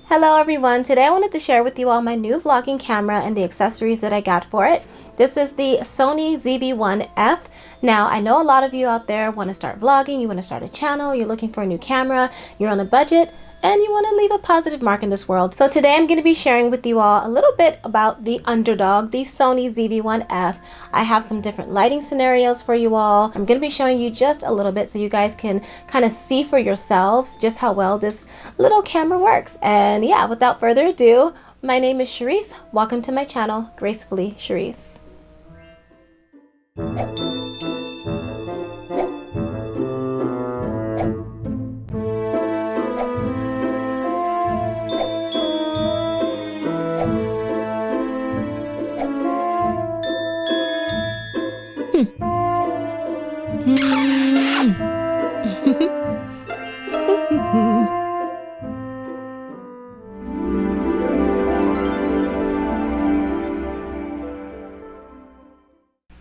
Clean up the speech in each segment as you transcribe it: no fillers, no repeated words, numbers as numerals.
Hello everyone, today I wanted to share with you all my new vlogging camera and the accessories that I got for it. This is the Sony ZV-1F. Now I know a lot of you out there want to start vlogging, you want to start a channel, you're looking for a new camera, you're on a budget, and you want to leave a positive mark in this world. So today I'm going to be sharing with you all a little bit about the underdog, the Sony ZV-1F. I have some different lighting scenarios for you all. I'm going to be showing you just a little bit so you guys can kind of see for yourselves just how well this little camera works. And yeah, without further ado, my name is Charrese. Welcome to my channel, Gracefully Charrese.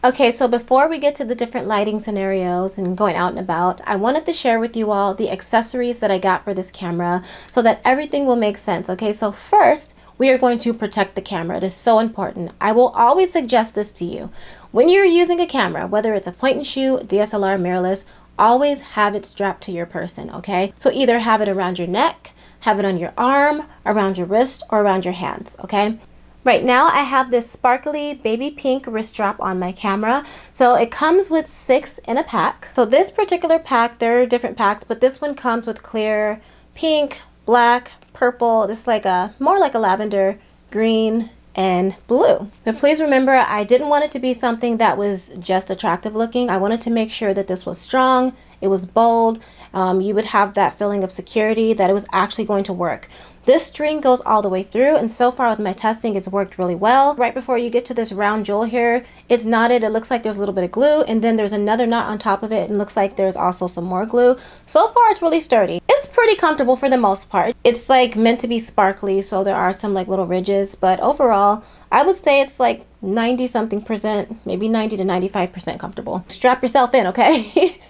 Okay, so before we get to the different lighting scenarios and going out and about, I wanted to share with you all the accessories that I got for this camera so that everything will make sense. Okay, so first, we are going to protect the camera. It is so important. I will always suggest this to you. When you're using a camera, whether it's a point and shoot, DSLR, mirrorless, always have it strapped to your person, okay? So either have it around your neck, have it on your arm, around your wrist, or around your hands, okay? Right now I have this sparkly baby pink wrist strap on my camera. So it comes with 6 in a pack. So this particular pack, there are different packs, but this one comes with clear, pink, black, purple. This is like more like a lavender, green, and blue. But please remember, I didn't want it to be something that was just attractive looking. I wanted to make sure that this was strong, it was bold, you would have that feeling of security that it was actually going to work. This string goes all the way through, and so far with my testing, it's worked really well. Right before you get to this round jewel here, it's knotted. It looks like there's a little bit of glue, and then there's another knot on top of it, and looks like there's also some more glue. So far, it's really sturdy. It's pretty comfortable for the most part. It's like meant to be sparkly, so there are some like little ridges, but overall, I would say it's like 90-something%, maybe 90 to 95% comfortable. Strap yourself in, okay?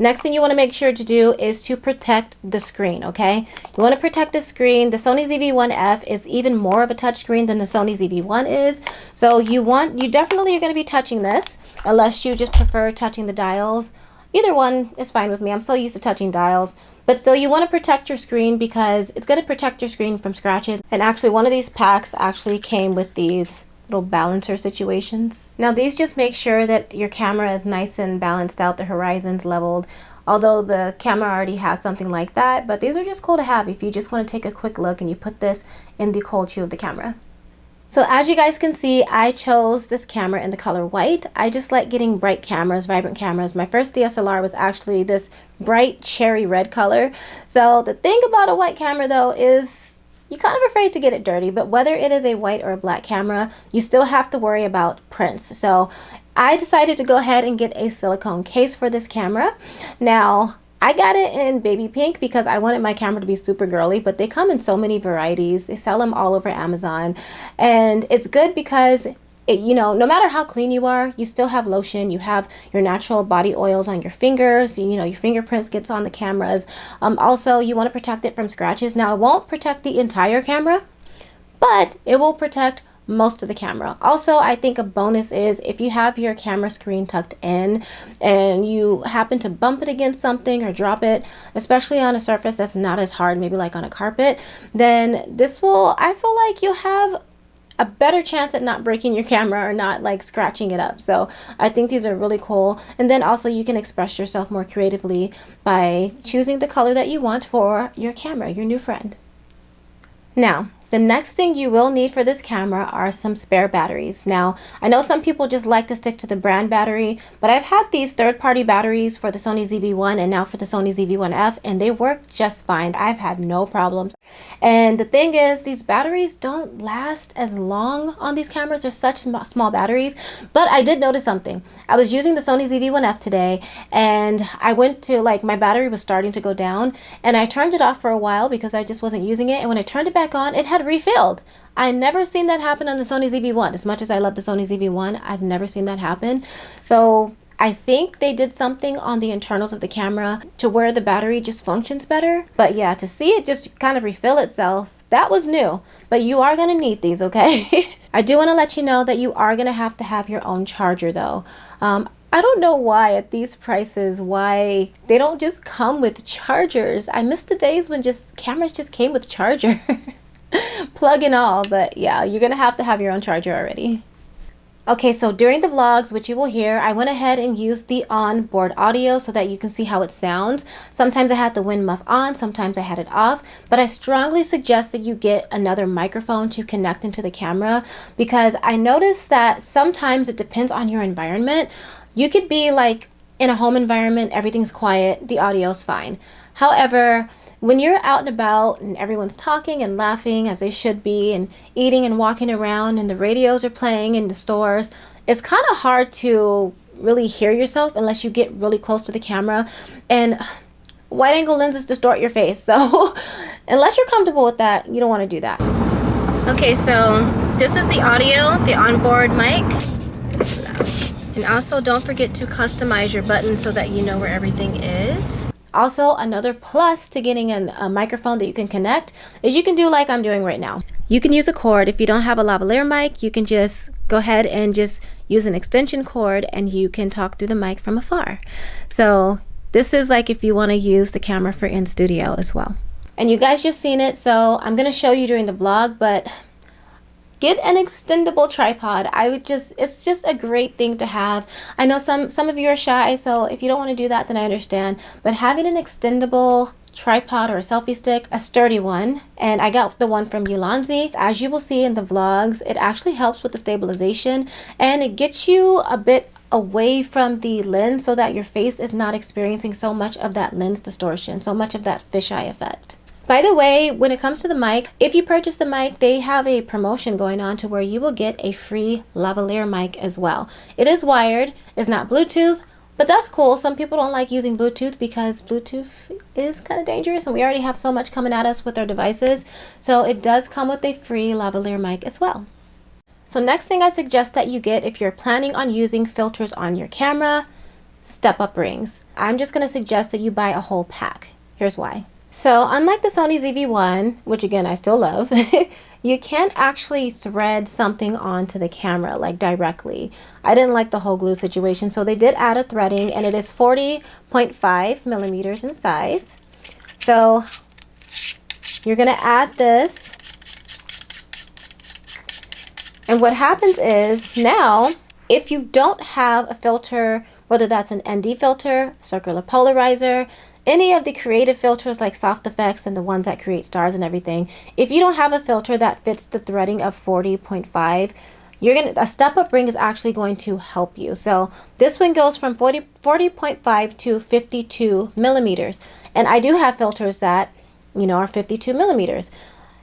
Next thing you want to make sure to do is to protect the screen, okay? You want to protect the screen. The Sony ZV-1F is even more of a touch screen than the Sony ZV-1 is. So you definitely are going to be touching this unless you just prefer touching the dials. Either one is fine with me. I'm so used to touching dials. But still, you want to protect your screen because it's going to protect your screen from scratches. And actually, one of these packs actually came with these little balancer situations. Now these just make sure that your camera is nice and balanced out, the horizons leveled, although the camera already has something like that, but these are just cool to have if you just want to take a quick look and you put this in the cold shoe of the camera. So as you guys can see, I chose this camera in the color white. I just like getting bright cameras, vibrant cameras. My first DSLR was actually this bright cherry red color. So the thing about a white camera though is you're kind of afraid to get it dirty, but whether it is a white or a black camera, you still have to worry about prints. So I decided to go ahead and get a silicone case for this camera. Now, I got it in baby pink because I wanted my camera to be super girly, but they come in so many varieties. They sell them all over Amazon, and it's good because no matter how clean you are, you still have lotion, you have your natural body oils on your fingers, your fingerprints gets on the cameras. Also, you want to protect it from scratches. Now, it won't protect the entire camera, but it will protect most of the camera. Also, I think a bonus is if you have your camera screen tucked in and you happen to bump it against something or drop it, especially on a surface that's not as hard, maybe like on a carpet, then I feel like you'll have a better chance at not breaking your camera or not like scratching it up. So I think these are really cool. And then also you can express yourself more creatively by choosing the color that you want for your camera, your new friend. Now, the next thing you will need for this camera are some spare batteries. Now, I know some people just like to stick to the brand battery, but I've had these third-party batteries for the Sony ZV-1 and now for the Sony ZV-1F, and they work just fine. I've had no problems. And the thing is, these batteries don't last as long on these cameras. They're such small batteries. But I did notice something. I was using the Sony ZV-1F today, and I went to, my battery was starting to go down, and I turned it off for a while because I just wasn't using it. And when I turned it back on, it had refilled. I never seen that happen on the Sony ZV-1. As much as I love the Sony ZV-1, I've never seen that happen. So I think they did something on the internals of the camera to where the battery just functions better. But yeah, to see it just kind of refill itself, That was new, but you are going to need these, okay? I do want to let you know that you are going to have your own charger though. I don't know why at these prices, why they don't just come with chargers. I miss the days when cameras just came with chargers, plug and all, but yeah, you're going to have your own charger already. Okay, so during the vlogs, which you will hear, I went ahead and used the onboard audio so that you can see how it sounds. Sometimes I had the wind muff on, sometimes I had it off, but I strongly suggest that you get another microphone to connect into the camera, because I noticed that sometimes it depends on your environment. You could be like in a home environment, everything's quiet, the audio's fine. However, when you're out and about and everyone's talking and laughing as they should be and eating and walking around and the radios are playing in the stores, it's kind of hard to really hear yourself unless you get really close to the camera, and wide angle lenses distort your face. So unless you're comfortable with that, you don't want to do that. Okay, so this is the audio, the onboard mic. And also don't forget to customize your buttons so that you know where everything is. Also, another plus to getting a microphone that you can connect is you can do like I'm doing right now. You can use a cord. If you don't have a lavalier mic, you can just go ahead and just use an extension cord and you can talk through the mic from afar. So this is like if you want to use the camera for in studio as well. And you guys just seen it, so I'm going to show you during the vlog, but get an extendable tripod. It's just a great thing to have. I know some of you are shy, so if you don't want to do that, then I understand. But having an extendable tripod or a selfie stick, a sturdy one, and I got the one from Ulanzi. As you will see in the vlogs, it actually helps with the stabilization and it gets you a bit away from the lens so that your face is not experiencing so much of that lens distortion, so much of that fisheye effect. By the way, when it comes to the mic, if you purchase the mic, they have a promotion going on to where you will get a free lavalier mic as well. It is wired, it's not Bluetooth, but that's cool. Some people don't like using Bluetooth because Bluetooth is kind of dangerous and we already have so much coming at us with our devices. So it does come with a free lavalier mic as well. So next thing I suggest that you get if you're planning on using filters on your camera, step-up rings. I'm just going to suggest that you buy a whole pack. Here's why. So unlike the Sony ZV-1, which again I still love, you can't actually thread something onto the camera like directly. I didn't like the whole glue situation, so they did add a threading and it is 40.5 millimeters in size. So you're going to add this. And what happens is now, if you don't have a filter, whether that's an ND filter, circular polarizer, any of the creative filters like soft effects and the ones that create stars and everything, if you don't have a filter that fits the threading of 40.5, a step-up ring is actually going to help you. So this one goes from 40.5 to 52 millimeters. And I do have filters that, are 52 millimeters.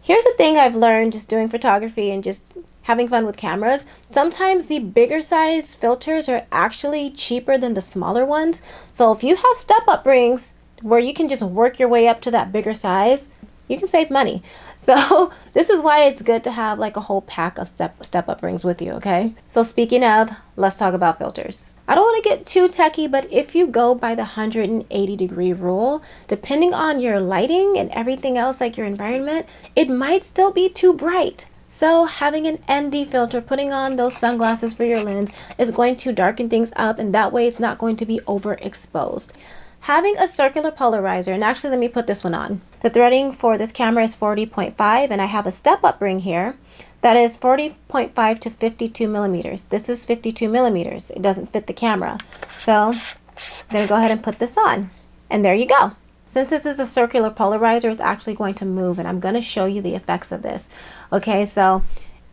Here's the thing I've learned just doing photography and just having fun with cameras. Sometimes the bigger size filters are actually cheaper than the smaller ones. So if you have step-up rings where you can just work your way up to that bigger size, you can save money. So this is why it's good to have like a whole pack of step-up rings with you, okay? So speaking of, let's talk about filters. I don't want to get too techy, but if you go by the 180-degree rule, depending on your lighting and everything else like your environment, it might still be too bright. So having an ND filter, putting on those sunglasses for your lens is going to darken things up, and that way it's not going to be overexposed. Having a circular polarizer, and actually let me put this one on. The threading for this camera is 40.5 and I have a step-up ring here that is 40.5 to 52 millimeters. This is 52 millimeters. It doesn't fit the camera. So I'm going to go ahead and put this on. And there you go. Since this is a circular polarizer, it's actually going to move, and I'm going to show you the effects of this. Okay, so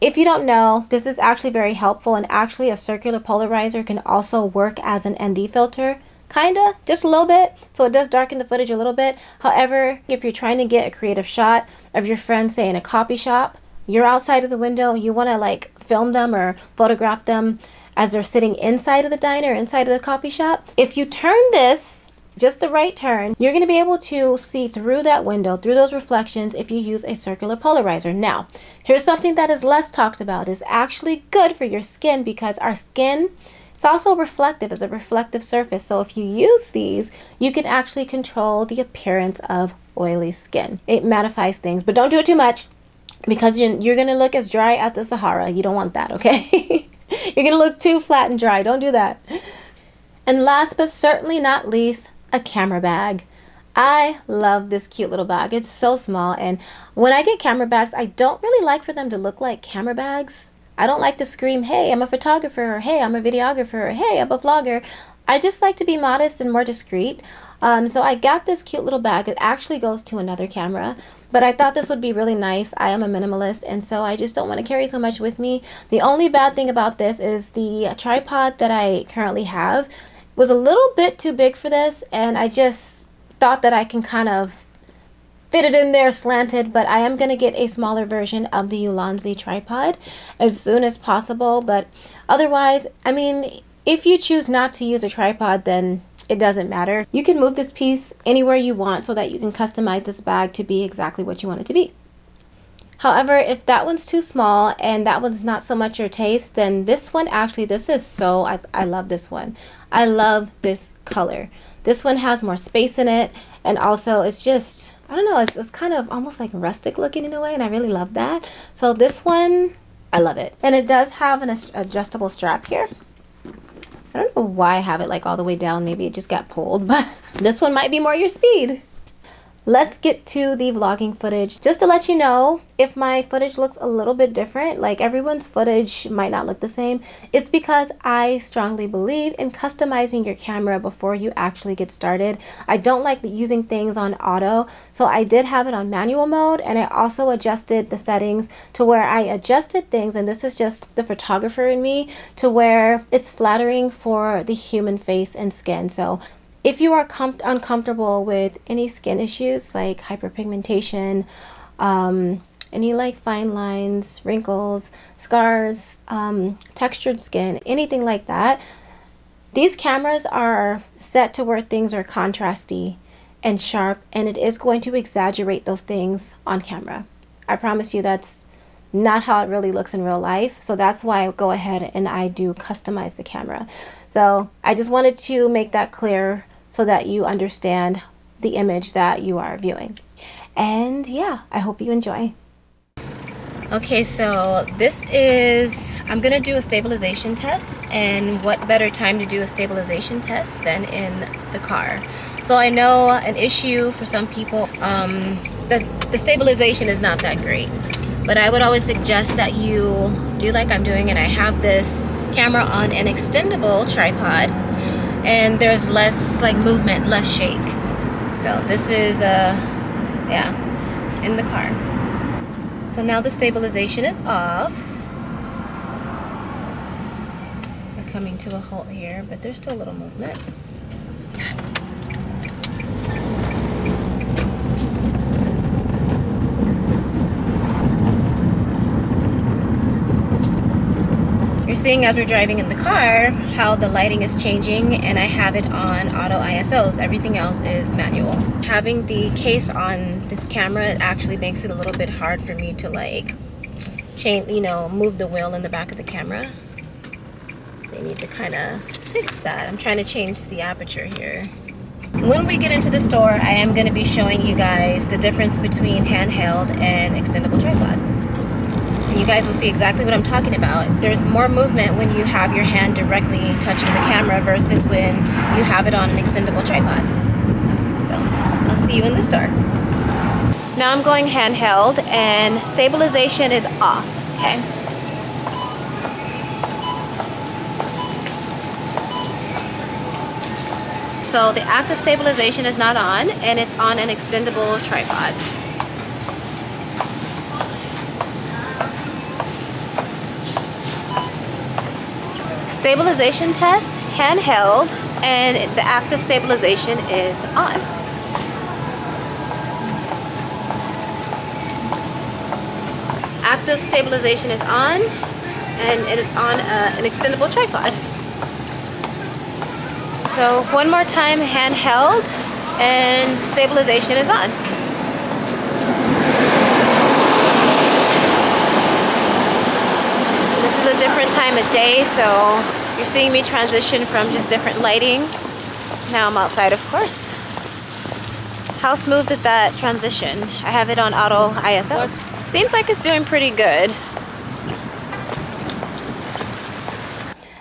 if you don't know, this is actually very helpful, and actually a circular polarizer can also work as an ND filter. Kinda, just a little bit, so it does darken the footage a little bit. However, if you're trying to get a creative shot of your friends, say in a coffee shop, you're outside of the window, you want to like film them or photograph them as they're sitting inside of the diner, inside of the coffee shop. If you turn this just the right turn, you're going to be able to see through that window, through those reflections, if you use a circular polarizer. Now, here's something that is less talked about. It's actually good for your skin because our skin, it's also reflective, it's a reflective surface. So if you use these, you can actually control the appearance of oily skin. It mattifies things, but don't do it too much. because you're gonna look as dry as the Sahara. You don't want that, okay? You're gonna look too flat and dry. Don't do that. And last but certainly not least, a camera bag. I love this cute little bag. It's so small, and when I get camera bags, I don't really like for them to look like camera bags. I don't like to scream, hey, I'm a photographer, or hey, I'm a videographer, or hey, I'm a vlogger. I just like to be modest and more discreet. So I got this cute little bag. It actually goes to another camera, but I thought this would be really nice. I am a minimalist, and so I just don't want to carry so much with me. The only bad thing about this is the tripod that I currently have was a little bit too big for this, and I just thought that I can kind of fit it in there slanted, but I am going to get a smaller version of the Ulanzi tripod as soon as possible. But otherwise, I mean, if you choose not to use a tripod, then it doesn't matter. You can move this piece anywhere you want so that you can customize this bag to be exactly what you want it to be. However, if that one's too small and that one's not so much your taste, then this one actually, this is so, I love this one. I love this color. This one has more space in it, and also it's just, I don't know, it's kind of almost like rustic looking in a way, and I really love that. So this one, I love it. And it does have an adjustable strap here. I don't know why I have it like all the way down. Maybe it just got pulled, but this one might be more your speed. Let's get to the vlogging footage. Just to let you know, if my footage looks a little bit different, like everyone's footage might not look the same, it's because I strongly believe in customizing your camera before you actually get started. I don't like using things on auto, so I did have it on manual mode, and I also adjusted the settings to where I adjusted things, and this is just the photographer in me, to where it's flattering for the human face and skin. So if you are uncomfortable with any skin issues like hyperpigmentation, any like fine lines, wrinkles, scars, textured skin, anything like that, these cameras are set to where things are contrasty and sharp, and it is going to exaggerate those things on camera. I promise you that's not how it really looks in real life. So that's why I go ahead and I do customize the camera. So I just wanted to make that clear so that you understand the image that you are viewing. And yeah, I hope you enjoy. Okay, so this is, I'm gonna do a stabilization test, and what better time to do a stabilization test than in the car. So I know an issue for some people, the stabilization is not that great, but I would always suggest that you do like I'm doing, and I have this camera on an extendable tripod, and there's less like movement, less shake. So this is yeah, in the car. So now the stabilization is off. We're coming to a halt here, but there's still a little movement. You're seeing as we're driving in the car how the lighting is changing, and I have it on auto ISOs. Everything else is manual. Having the case on this camera, it actually makes it a little bit hard for me to like change, you know, move the wheel in the back of the camera. They need to kind of fix that. I'm trying to change the aperture here. When we get into the store, I am going to be showing you guys the difference between handheld and extendable tripod. And you guys will see exactly what I'm talking about. There's more movement when you have your hand directly touching the camera versus when you have it on an extendable tripod. So I'll see you in the store. Now I'm going handheld, and stabilization is off, okay? So the active stabilization is not on, and it's on an extendable tripod. Stabilization test, handheld, and the active stabilization is on. Active stabilization is on, and it is on an extendable tripod. So one more time, handheld, and stabilization is on. This is a different time of day, so you're seeing me transition from just different lighting. Now I'm outside, of course. How smooth did that transition? I have it on auto ISO. Seems like it's doing pretty good.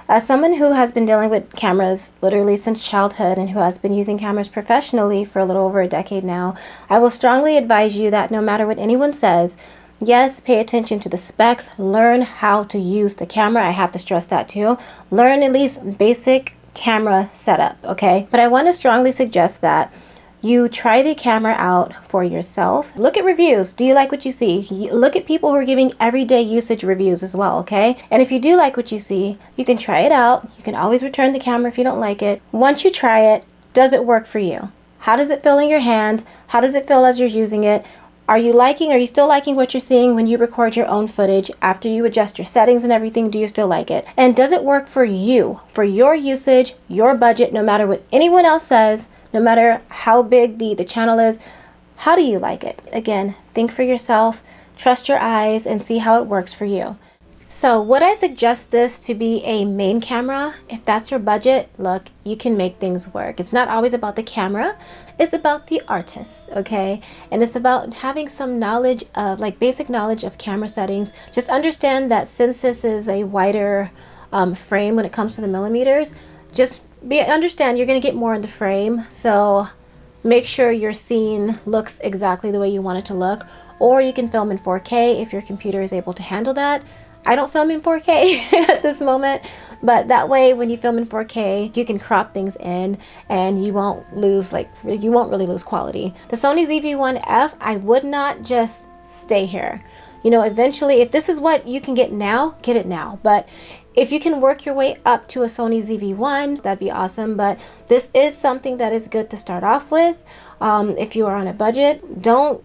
As someone who has been dealing with cameras literally since childhood and who has been using cameras professionally for a little over a decade now, I will strongly advise you that no matter what anyone says, yes, pay attention to the specs, learn how to use the camera. I have to stress that too. Learn at least basic camera setup, okay? But I want to strongly suggest that you try the camera out for yourself. Look at reviews. Do you like what you see? Look at people who are giving everyday usage reviews as well, okay? And if you do like what you see, you can try it out. You can always return the camera if you don't like it. Once you try it, does it work for you? How does it feel in your hands? How does it feel as you're using it? Are you still liking what you're seeing when you record your own footage? After you adjust your settings and everything, do you still like it? And does it work for you, for your usage, your budget, no matter what anyone else says, no matter how big the channel is? How do you like it? Again, think for yourself, trust your eyes, and see how it works for you. So would I suggest this to be a main camera? If that's your budget, look, you can make things work. It's not always about the camera, it's about the artist, okay? And it's about having some knowledge of, like, basic knowledge of camera settings. Just understand that since this is a wider frame when it comes to the millimeters, understand you're going to get more in the frame. So make sure your scene looks exactly the way you want it to look. Or you can film in 4K if your computer is able to handle that. I don't film in 4K at this moment, but that way when you film in 4K, you can crop things in and you won't really lose quality. The Sony ZV-1F, I would not just stay here. You know, eventually, if this is what you can get now, get it now. But if you can work your way up to a Sony ZV-1, that'd be awesome. But this is something that is good to start off with. If you are on a budget, don't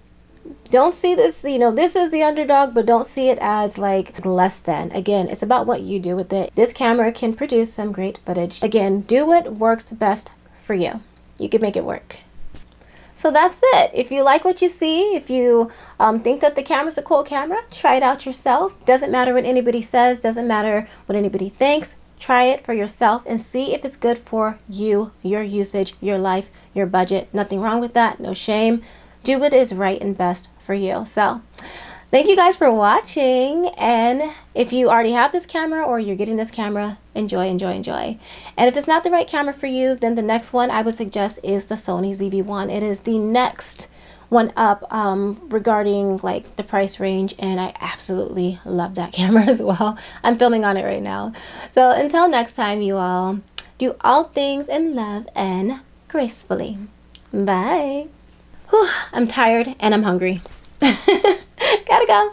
see this, you know, this is the underdog, but don't see it as like less than. Again, it's about what you do with it. This camera can produce some great footage. Again, do what works best for you. You can make it work. So that's it. If you like what you see, if you think that the camera's a cool camera, try it out yourself. Doesn't matter what anybody says, doesn't matter what anybody thinks. Try it for yourself and see if it's good for you, your usage, your life, your budget. Nothing wrong with that, no shame. Do what is right and best for you. So thank you guys for watching, and if you already have this camera or you're getting this camera, enjoy. And if it's not the right camera for you, then the next one I would suggest is the Sony ZV-1. It is the next one up regarding like the price range, and I absolutely love that camera as well. I'm filming on it right now. So until next time, you all, do all things in love and gracefully. Bye. Whew, I'm tired and I'm hungry. Gotta go.